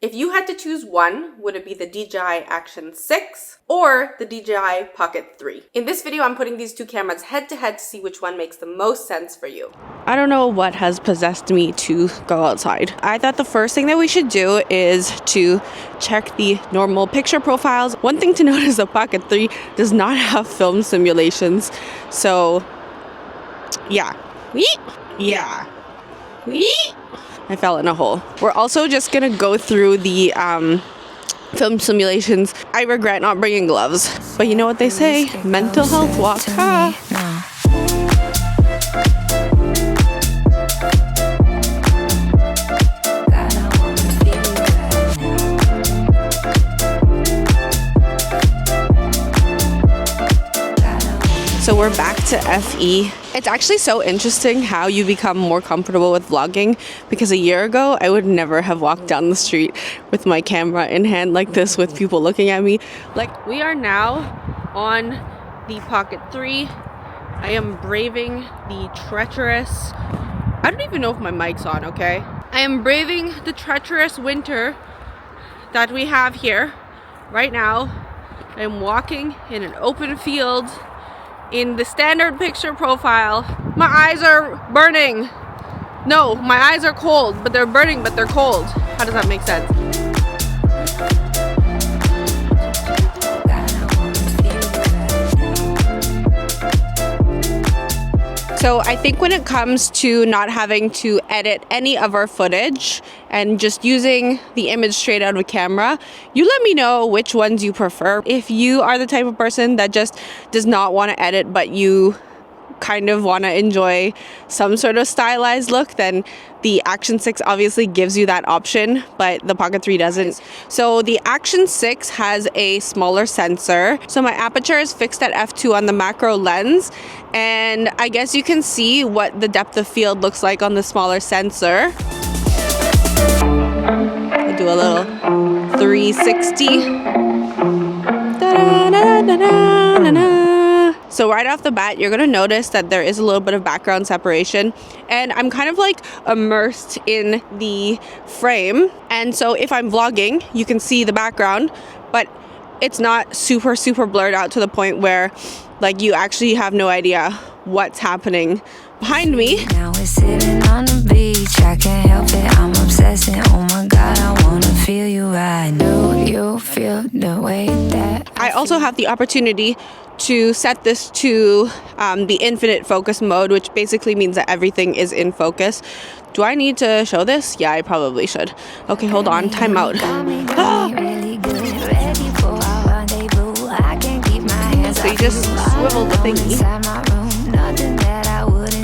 If you had to choose one, would it be the DJI Action 6 or the DJI Pocket 3? In this video, I'm putting these two cameras head to head to see which one makes the most sense for you. I don't know what has possessed me to go outside. I thought the first thing that we should do is to check the normal picture profiles. One thing to note is the Pocket 3 does not have film simulations. So, yeah. Yeah. I fell in a hole. We're also just gonna go through the film simulations. I regret not bringing gloves, but you know what they say, mental health walk. So we're back to FE. It's actually so interesting how you become more comfortable with vlogging, because a year ago I would never have walked down the street with my camera in hand like this with people looking at me. Like, we are now on the Pocket 3. I am braving the treacherous, I don't even know if my mic's on, okay? I am braving the treacherous winter that we have here. Right now, I am walking in an open field in the standard picture profile. My eyes are burning. No, my eyes are cold, but they're burning, but they're cold. How does that make sense? So I think when it comes to not having to edit any of our footage and just using the image straight out of a camera, you let me know which ones you prefer. If you are the type of person that just does not want to edit, but you kind of want to enjoy some sort of stylized look, then the Action 6 obviously gives you that option, but the Pocket 3 doesn't. So the Action 6 has a smaller sensor. So my aperture is fixed at f2 on the macro lens, and I guess you can see what the depth of field looks like on the smaller sensor. I'll do a little 360. So right off the bat, you're going to notice that there is a little bit of background separation, and I'm kind of like immersed in the frame. And so if I'm vlogging, you can see the background, but it's not super blurred out to the point where like you actually have no idea what's happening behind me. Now we're sitting on the beach, I can't help it, I'm obsessing. Oh my God, I wanna feel you. I know you feel the way that I also have the opportunity to set this to the infinite focus mode, which basically means that everything is in focus. Do I need to show this? Yeah, I probably should. Okay, hold on, time out. So you just swivel the thingy.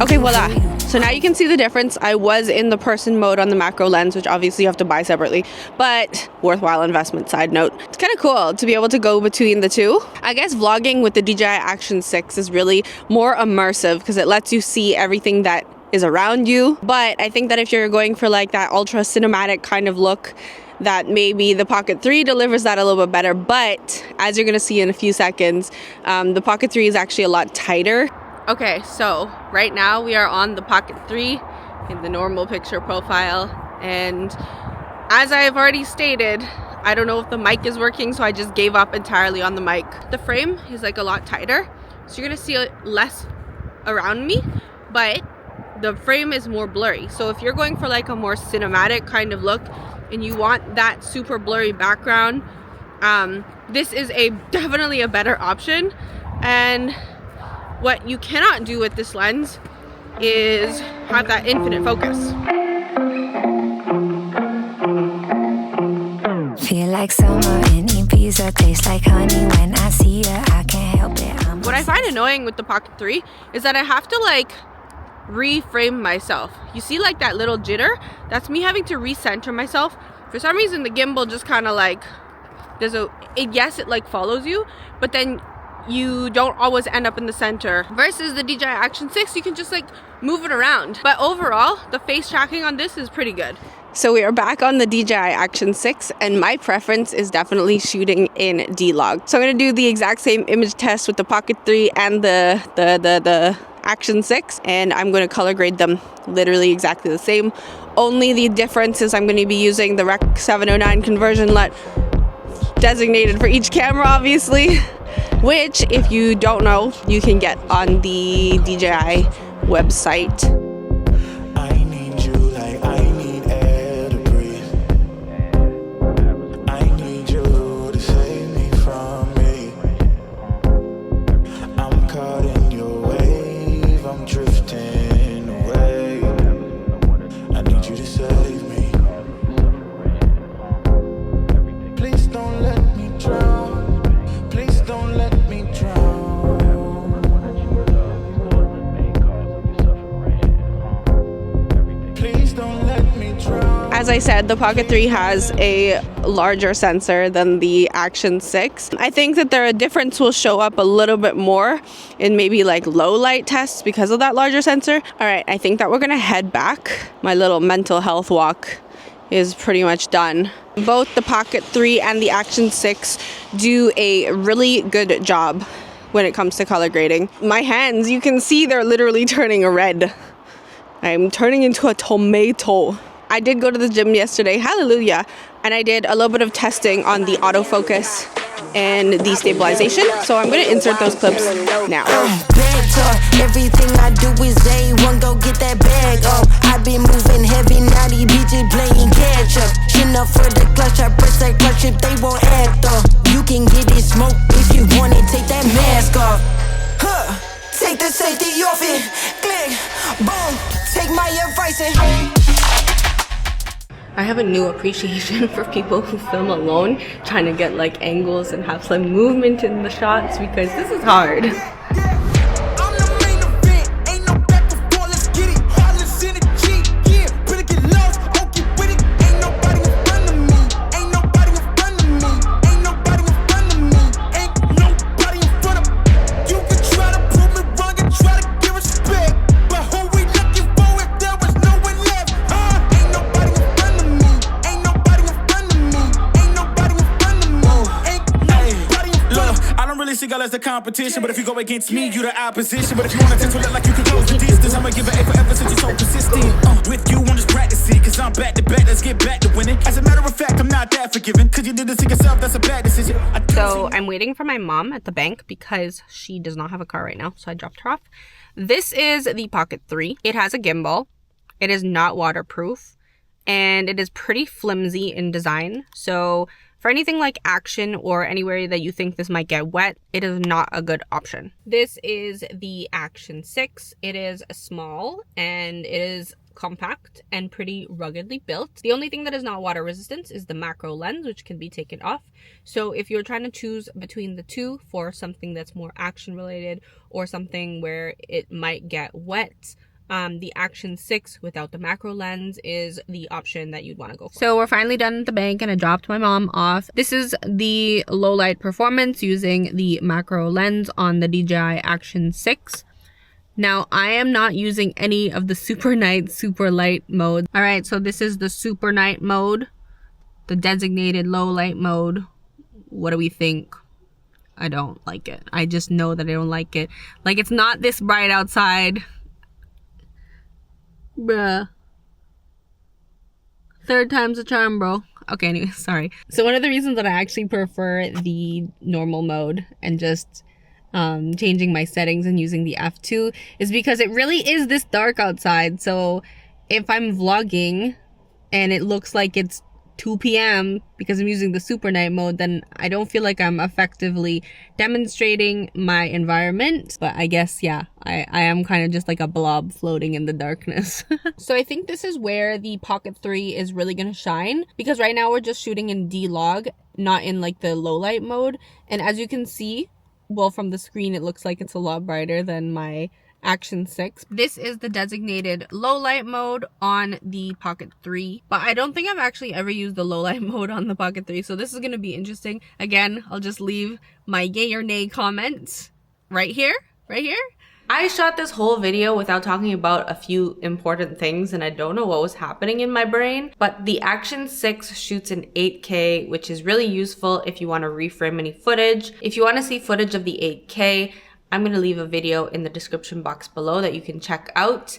Okay, voila. So now you can see the difference. I was in the person mode on the macro lens, which obviously you have to buy separately, but worthwhile investment, side note. It's kind of cool to be able to go between the two. I guess vlogging with the DJI Action 6 is really more immersive because it lets you see everything that is around you. But I think that if you're going for like that ultra cinematic kind of look, that maybe the Pocket 3 delivers that a little bit better. But as you're gonna see in a few seconds, the Pocket 3 is actually a lot tighter. Okay, so right now we are on the Pocket 3 in the normal picture profile, and as I have already stated, I don't know if the mic is working, so I just gave up entirely on the mic. The frame is like a lot tighter, so you're gonna see less around me, but the frame is more blurry. So if you're going for like a more cinematic kind of look and you want that super blurry background, this is definitely a better option. And what you cannot do with this lens is have that infinite focus. Feel like summer in Ibiza, tastes like honey when I see you, I can't help it. What I find annoying with the Pocket 3 is that I have to like reframe myself. You see like that little jitter? That's me having to recenter myself. For some reason the gimbal just kind of like, yes, it like follows you, but then you don't always end up in the center. Versus the DJI Action 6, you can just like move it around. But overall, the face tracking on this is pretty good. So we are back on the DJI Action 6, and my preference is definitely shooting in D-Log. So I'm gonna do the exact same image test with the Pocket 3 and the Action 6, and I'm going to color grade them literally exactly the same. Only the difference is I'm going to be using the Rec 709 conversion LUT designated for each camera, obviously, which, if you don't know, you can get on the DJI website. As I said, the Pocket 3 has a larger sensor than the Action 6. I think that their difference will show up a little bit more in maybe like low light tests because of that larger sensor. All right, I think that we're gonna head back. My little mental health walk is pretty much done. Both the Pocket 3 and the Action 6 do a really good job when it comes to color grading. My hands, you can see they're literally turning red. I'm turning into a tomato. I did go to the gym yesterday, hallelujah, and I did a little bit of testing on the autofocus and the stabilization, so I'm going to insert those clips now. Bag talk, everything I do is A1, go get that bag up. I've been moving heavy, now these bitches playing catch up. Chin up for the clutch, I press that clutch if they won't act up. You can get it smoke if you want it, take that mask off. Huh, take the safety off it, click, boom, take my advice and... I have a new appreciation for people who film alone, trying to get like angles and have some movement in the shots, because this is hard. As the competition, but if you go against me, you the opposition. But if you wanna test it like you can close the distance, I'ma give it A forever since you're so persistent. With you, I'm just practicing, cause I'm back to back, let's get back to winning. As a matter of fact, I'm not that forgiving, cause you did this to yourself, that's a bad decision. So I'm waiting for my mom at the bank because she does not have a car right now, so I dropped her off. This is the Pocket 3. It has a gimbal. It is not waterproof, and it is pretty flimsy in design. So for anything like action or anywhere that you think this might get wet, it is not a good option. This is the Action 6. It is small and it is compact and pretty ruggedly built. The only thing that is not water resistant is the macro lens, which can be taken off. So if you're trying to choose between the two for something that's more action related or something where it might get wet, the Action 6 without the macro lens is the option that you'd want to go for. So we're finally done at the bank and I dropped my mom off. This is the low light performance using the macro lens on the DJI Action 6. Now, I am not using any of the Supernight super light modes. All right, so this is the Supernight mode, the designated low light mode. What do we think? I don't like it. I just know that I don't like it. Like, it's not this bright outside. Bruh. Third time's a charm, bro. Okay, anyway, sorry. So one of the reasons that I actually prefer the normal mode and just changing my settings and using the F2 is because it really is this dark outside. So if I'm vlogging and it looks like it's 2 p.m. because I'm using the super night mode, then I don't feel like I'm effectively demonstrating my environment. But I guess, yeah, I am kind of just like a blob floating in the darkness. So I think this is where the Pocket 3 is really going to shine, because right now we're just shooting in D-Log, not in like the low light mode. And as you can see, well, from the screen, it looks like it's a lot brighter than my Action 6. This is the designated low light mode on the Pocket 3, but I don't think I've actually ever used the low light mode on the Pocket 3, so this is going to be interesting. Again, I'll just leave my yay or nay comments right here. I shot this whole video without talking about a few important things, and I don't know what was happening in my brain, but the Action 6 shoots in 8K, which is really useful if you want to reframe any footage. If you want to see footage of the 8K, I'm going to leave a video in the description box below that you can check out.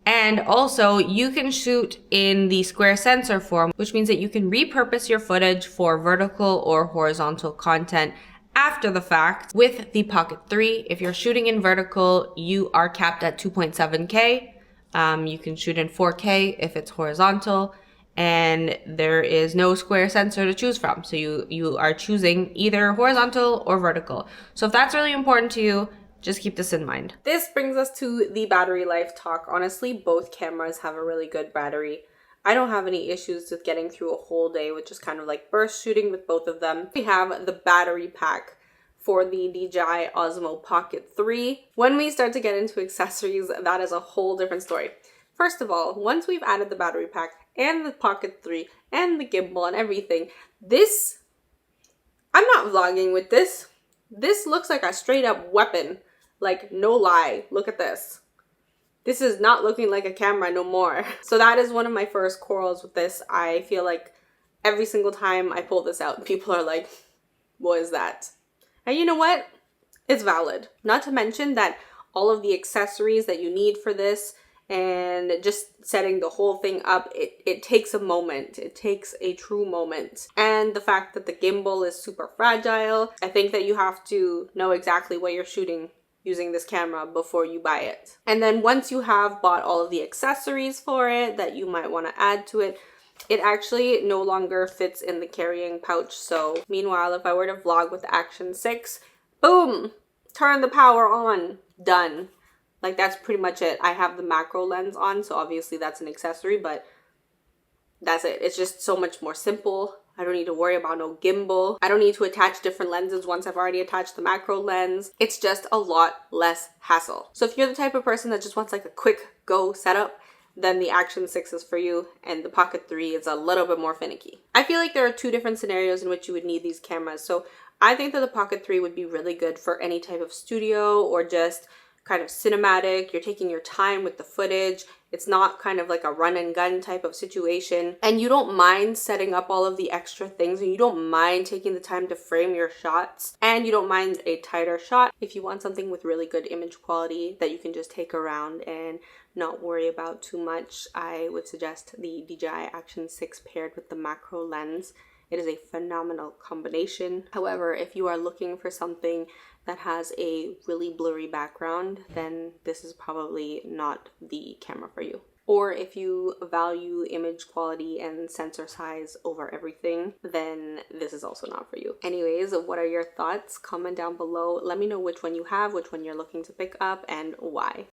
And also, you can shoot in the square sensor form, which means that you can repurpose your footage for vertical or horizontal content after the fact with the Pocket 3. If you're shooting in vertical, you are capped at 2.7K. You can shoot in 4K if it's horizontal, and there is no square sensor to choose from. So you are choosing either horizontal or vertical. So if that's really important to you, just keep this in mind. This brings us to the battery life talk. Honestly, both cameras have a really good battery. I don't have any issues with getting through a whole day with just kind of like burst shooting with both of them. We have the battery pack for the DJI Osmo Pocket 3. When we start to get into accessories, that is a whole different story. First of all, once we've added the battery pack and the Pocket 3 and the gimbal and everything, I'm not vlogging with this. This looks like a straight up weapon. Like, no lie, look at this. This is not looking like a camera no more. So that is one of my first quarrels with this. I feel like every single time I pull this out, people are like, what is that? And you know what? It's valid. Not to mention that all of the accessories that you need for this and just setting the whole thing up, it takes a moment. It takes a true moment. And the fact that the gimbal is super fragile, I think that you have to know exactly what you're shooting using this camera before you buy it. And then once you have bought all of the accessories for it that you might want to add to it, it actually no longer fits in the carrying pouch. So meanwhile, if I were to vlog with the Action 6, boom, turn the power on, done. Like, that's pretty much it. I have the macro lens on, so obviously that's an accessory, but that's it. It's just so much more simple. I don't need to worry about no gimbal. I don't need to attach different lenses once I've already attached the macro lens. It's just a lot less hassle. So if you're the type of person that just wants like a quick go setup, then the Action 6 is for you, and the Pocket 3 is a little bit more finicky. I feel like there are two different scenarios in which you would need these cameras. So I think that the Pocket 3 would be really good for any type of studio or just kind of cinematic. You're taking your time with the footage. It's not kind of like a run and gun type of situation. And you don't mind setting up all of the extra things, and you don't mind taking the time to frame your shots, and you don't mind a tighter shot. If you want something with really good image quality that you can just take around and not worry about too much, I would suggest the DJI Action 6 paired with the macro lens. It is a phenomenal combination. However, if you are looking for something that has a really blurry background, then this is probably not the camera for you. Or if you value image quality and sensor size over everything, then this is also not for you. Anyways, what are your thoughts? Comment down below. Let me know which one you have, which one you're looking to pick up, and why.